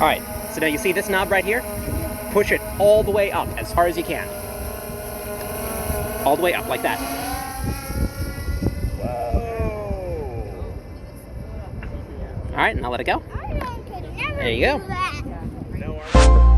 Alright, so now you see this knob right here? Push it all the way up as far as you can. All the way up, like that. Whoa! Alright, now let it go. I could never There you go. do that. No worries.